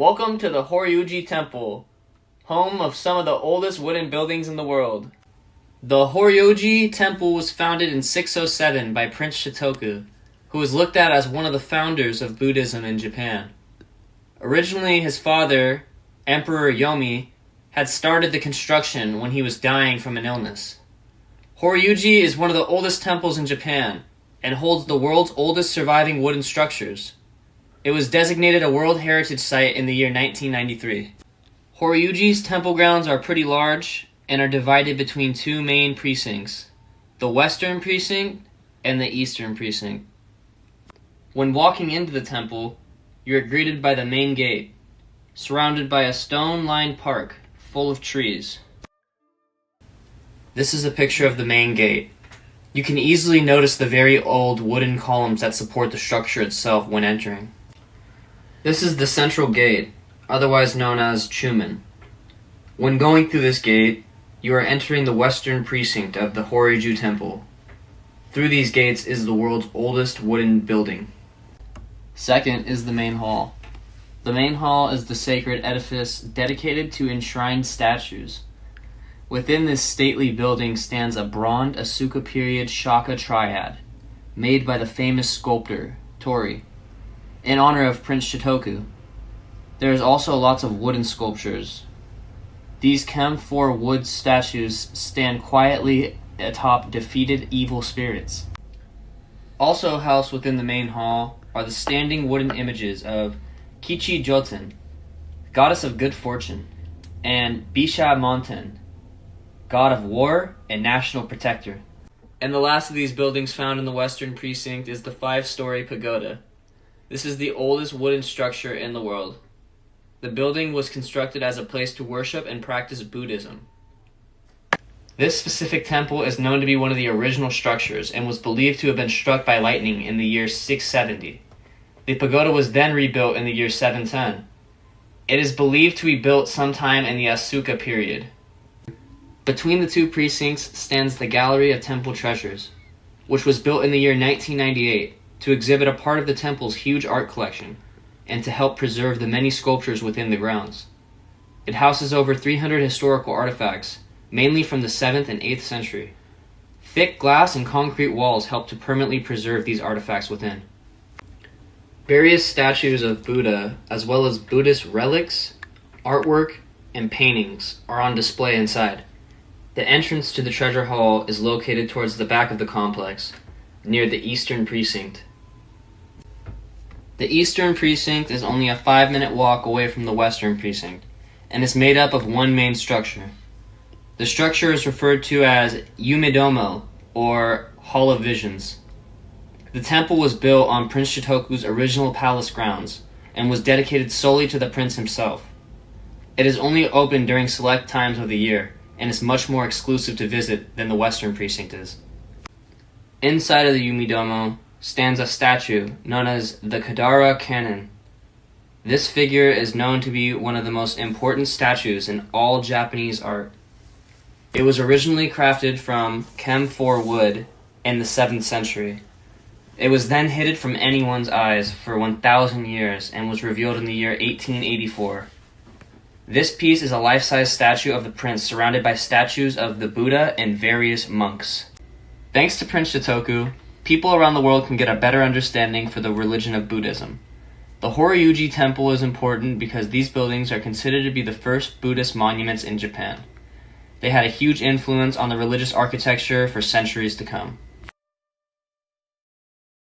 Welcome to the Horyuji Temple, home of some of the oldest wooden buildings in the world. The Horyuji Temple was founded in 607 by Prince Shotoku, who was looked at as one of the founders of Buddhism in Japan. Originally, his father, Emperor Yomi, had started the construction when he was dying from an illness. Horyuji is one of the oldest temples in Japan and holds the world's oldest surviving wooden structures. It was designated a World Heritage Site in the year 1993. Horyuji's temple grounds are pretty large and are divided between two main precincts, the Western Precinct and the Eastern Precinct. When walking into the temple, you are greeted by the main gate, surrounded by a stone-lined park full of trees. This is a picture of the main gate. You can easily notice the very old wooden columns that support the structure itself when entering. This is the central gate, otherwise known as Chumen. When going through this gate, you are entering the Western Precinct of the Horyuji Temple. Through these gates is the world's oldest wooden building. Second is the main hall. The main hall is the sacred edifice dedicated to enshrined statues. Within this stately building stands a bronze Asuka period Shaka triad, made by the famous sculptor, Tori, in honor of Prince Shotoku. There is also lots of wooden sculptures. These camphor wood statues stand quietly atop defeated evil spirits. Also housed within the main hall are the standing wooden images of Kichi Joten, goddess of good fortune, and Bisha Monten, god of war and national protector. And the last of these buildings found in the Western Precinct is the 5-story pagoda. This is the oldest wooden structure in the world. The building was constructed as a place to worship and practice Buddhism. This specific temple is known to be one of the original structures and was believed to have been struck by lightning in the year 670. The pagoda was then rebuilt in the year 710. It is believed to be built sometime in the Asuka period. Between the two precincts stands the Gallery of Temple Treasures, which was built in the year 1998 to exhibit a part of the temple's huge art collection and to help preserve the many sculptures within the grounds. It houses over 300 historical artifacts, mainly from the 7th and 8th century. Thick glass and concrete walls help to permanently preserve these artifacts within. Various statues of Buddha, as well as Buddhist relics, artwork, and paintings are on display inside. The entrance to the treasure hall is located towards the back of the complex, near the Eastern Precinct. The Eastern Precinct is only a 5-minute walk away from the Western Precinct, and is made up of one main structure. The structure is referred to as Yumidomo, or Hall of Visions. The temple was built on Prince Shotoku's original palace grounds, and was dedicated solely to the prince himself. It is only open during select times of the year, and is much more exclusive to visit than the Western Precinct is. Inside of the Yumidomo stands a statue known as the Kadara Kannon. This figure is known to be one of the most important statues in all Japanese art. It was originally crafted from camphor wood in the 7th century. It was then hidden from anyone's eyes for 1,000 years and was revealed in the year 1884. This piece is a life-size statue of the prince surrounded by statues of the Buddha and various monks. Thanks to Prince Shotoku, people around the world can get a better understanding for the religion of Buddhism. The Horyuji Temple is important because these buildings are considered to be the first Buddhist monuments in Japan. They had a huge influence on the religious architecture for centuries to come.